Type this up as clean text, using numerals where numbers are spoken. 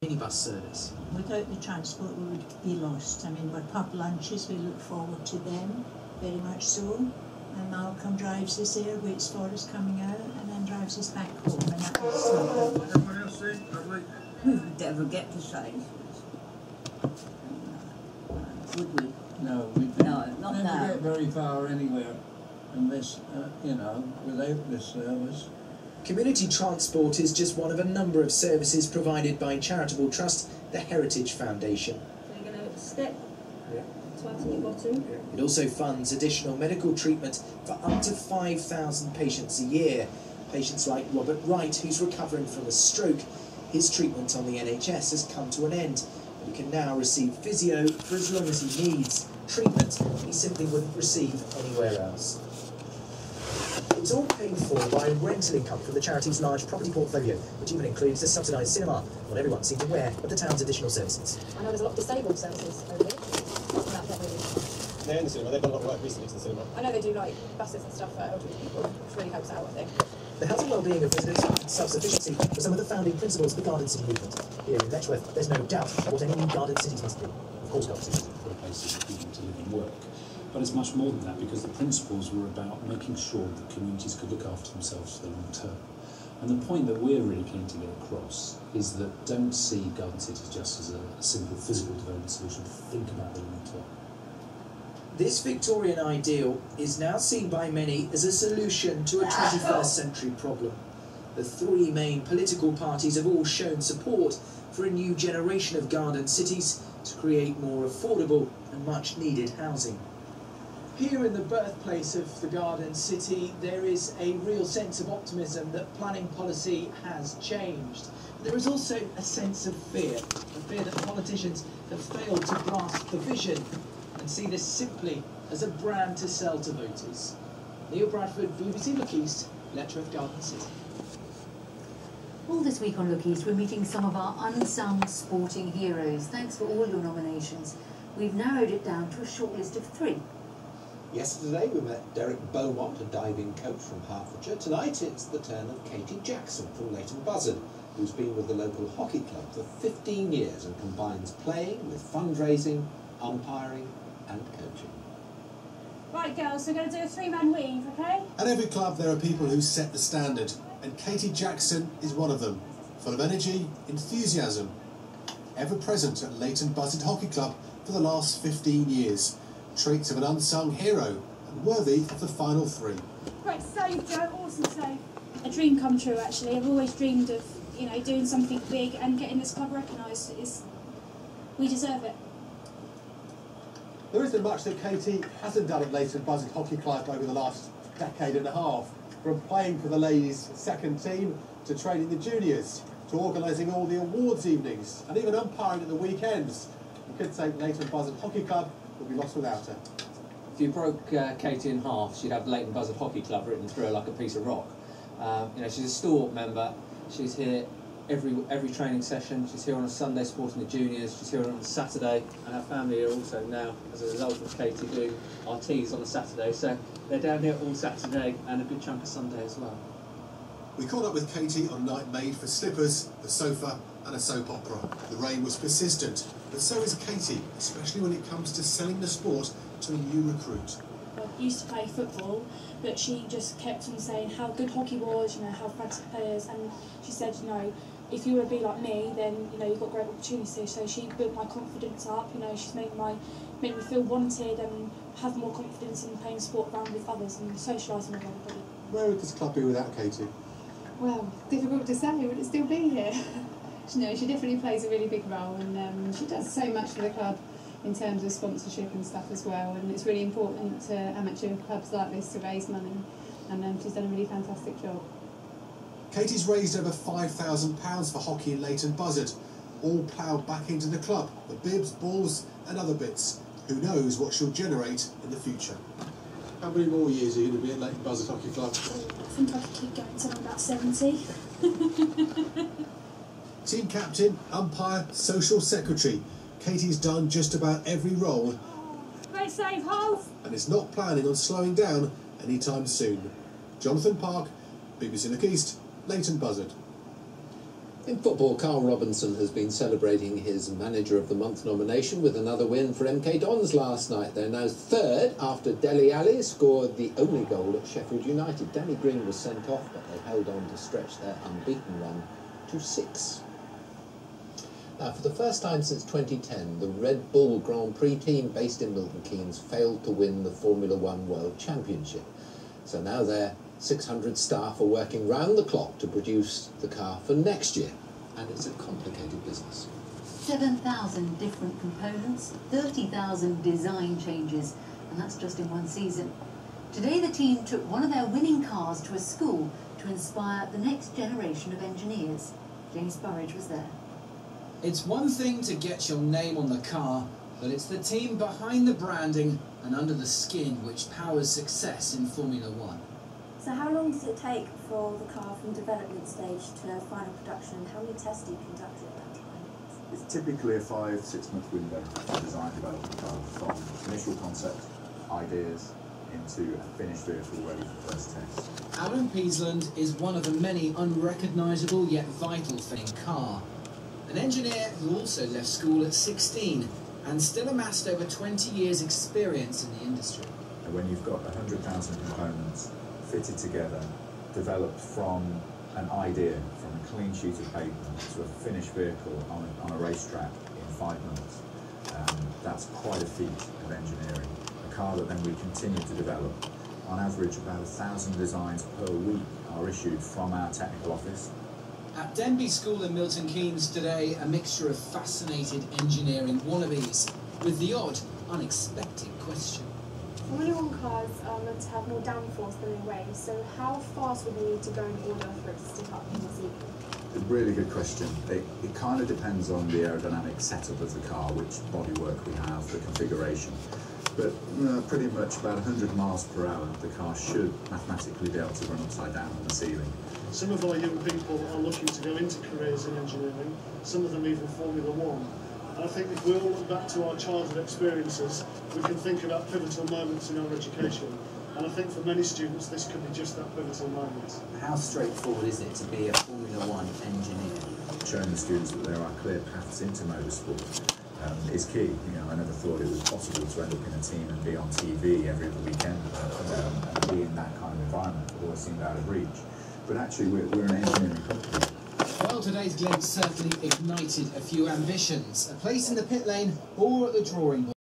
minibus service. Without the transport we would be lost. I mean, we're pub lunches, we look forward to them, very much so. And Malcolm drives us there, waits for us coming out, and then drives us back home, and that was lovely. Everyone else see? Lovely. We would never get to Sainsbury's. Would we? No, we No, not never now. get very far anywhere unless, you know, without this service. Community transport is just one of a number of services provided by charitable trust, the Heritage Foundation. So you're going to step Yeah. twice on your bottom. It also funds additional medical treatment for up to 5,000 patients a year. Patients like Robert Wright, who's recovering from a stroke. His treatment on the NHS has come to an end, but he can now receive physio for as long as he needs, treatment he simply wouldn't receive anywhere else. It's all paid for by rental income from the charity's large property portfolio, which even includes a subsidised cinema. Not everyone seems aware of the town's additional services. I know there's a lot of disabled services over here. That's not really. They're in the cinema, they've done a lot of work recently to the cinema. I know they do like buses and stuff for elderly people, which really helps out, I think. The health and well-being of residents and self-sufficiency were some of the founding principles of the Garden City movement. Here in Letchworth, there's no doubt what any new Garden Cities must be. Of course, Garden Cities. For places for people to live and work. But it's much more than that, because the principles were about making sure that communities could look after themselves for the long term. And the point that we're really keen to get across is that don't see Garden Cities just as a simple physical development solution. Think about the long term. This Victorian ideal is now seen by many as a solution to a 21st century problem. The three main political parties have all shown support for a new generation of garden cities to create more affordable and much needed housing. Here in the birthplace of the Garden City, there is a real sense of optimism that planning policy has changed. There is also a sense of fear that politicians have failed to grasp the vision and see this simply as a brand to sell to voters. Neil Bradford, BBC Look East, Letchworth Garden City. All this week on Look East, we're meeting some of our unsung sporting heroes. Thanks for all your nominations. We've narrowed it down to a short list of 3. Yesterday we met Derek Beaumont, a diving coach from Hertfordshire. Tonight it's the turn of Katie Jackson from Leighton Buzzard, who's been with the local hockey club for 15 years and combines playing with fundraising, umpiring and coaching. Right, girls, so we're going to do a 3-man weave, okay? At every club there are people who set the standard, and Katie Jackson is one of them. Full of energy, enthusiasm, ever present at Leighton Buzzard Hockey Club for the last 15 years. Traits of an unsung hero and worthy of the final 3. Great save, Joe, awesome save. A dream come true, actually. I've always dreamed of, you know, doing something big and getting this club recognised. We deserve it. There isn't much that Katie hasn't done at Leighton Buzzard Hockey Club over the last decade and a half. From playing for the ladies' second team, to training the juniors, to organising all the awards evenings, and even umpiring at the weekends. You could say Leighton Buzzard Hockey Club would be lost without her. If you broke Katie in half, she'd have Leighton Buzzard Hockey Club written through her like a piece of rock. You know, she's a stalwart member. She's here every training session. She's here on a Sunday supporting the juniors. She's here on a Saturday, and her family are also now, as a result of Katie, do our teas on a Saturday. So they're down here all Saturday and a good chunk of Sunday as well. We caught up with Katie on night made for slippers, the sofa and a soap opera. The rain was persistent, but so is Katie, especially when it comes to selling the sport to a new recruit. I used to play football, but she just kept on saying how good hockey was, you know, how fantastic players, and she said, you know, if you want to be like me, then, you know, you've got great opportunities. So she built my confidence up, you know, she's made me feel wanted and have more confidence in playing sport around with others and socialising with everybody. Where would this club be without Katie? Well, difficult to say, would it still be here? No, she definitely plays a really big role, and she does so much for the club in terms of sponsorship and stuff as well, and it's really important to amateur clubs like this to raise money, and she's done a really fantastic job. Katie's raised over £5,000 for hockey in Leighton Buzzard, all ploughed back into the club, the bibs, balls and other bits. Who knows what she'll generate in the future. How many more years are you going to be at Leighton Buzzard Hockey Club? I think I could keep going till I'm about 70. Team captain, umpire, social secretary. Katie's done just about every role. Great save, Harve! And is not planning on slowing down anytime soon. Jonathan Park, BBC Look East, Leighton Buzzard. In football, Carl Robinson has been celebrating his Manager of the Month nomination with another win for MK Dons last night. They're now third after Dele Alli scored the only goal at Sheffield United. Danny Green was sent off, but they held on to stretch their unbeaten run to 6. Now, for the first time since 2010, the Red Bull Grand Prix team based in Milton Keynes failed to win the Formula One World Championship. So now their 600 staff are working round the clock to produce the car for next year, and it's a complicated business. 7,000 different components, 30,000 design changes, and that's just in one season. Today the team took one of their winning cars to a school to inspire the next generation of engineers. James Burridge was there. It's one thing to get your name on the car, but it's the team behind the branding and under the skin which powers success in Formula One. So how long does it take for the car from development stage to final production, and how many tests do you conduct at that time? It's typically a 5-6 month window to design and develop the car, from initial concept, ideas, into a finished vehicle ready for first test. Alan Peasland is one of the many unrecognisable yet vital things in car. An engineer who also left school at 16 and still amassed over 20 years' experience in the industry. And when you've got 100,000 components fitted together, developed from an idea, from a clean sheet of paper to a finished vehicle on a racetrack in 5 months, that's quite a feat of engineering. A car that then we continue to develop. On average, about 1,000 designs per week are issued from our technical office. At Denby School in Milton Keynes today, a mixture of fascinated engineering wannabes with the odd, unexpected question. Formula One cars are meant to have more downforce than they weigh, so how fast would they need to go in order for it to stick up in the ceiling? A really good question. It kind of depends on the aerodynamic setup of the car, which bodywork we have, the configuration. But pretty much about 100 miles per hour, the car should mathematically be able to run upside down on the ceiling. Some of our young people are looking to go into careers in engineering, some of them even Formula One. And I think if we all look back to our childhood experiences, we can think about pivotal moments in our education. And I think for many students, this could be just that pivotal moment. How straightforward is it to be a Formula One engineer? Showing the students that there are clear paths into motorsport is key. I never thought it was possible to end up in a team and be on TV every other weekend and be in that kind of environment. It always seemed out of reach. But actually, we're an engineering company. Well, today's glimpse certainly ignited a few ambitions. A place in the pit lane or at the drawing board.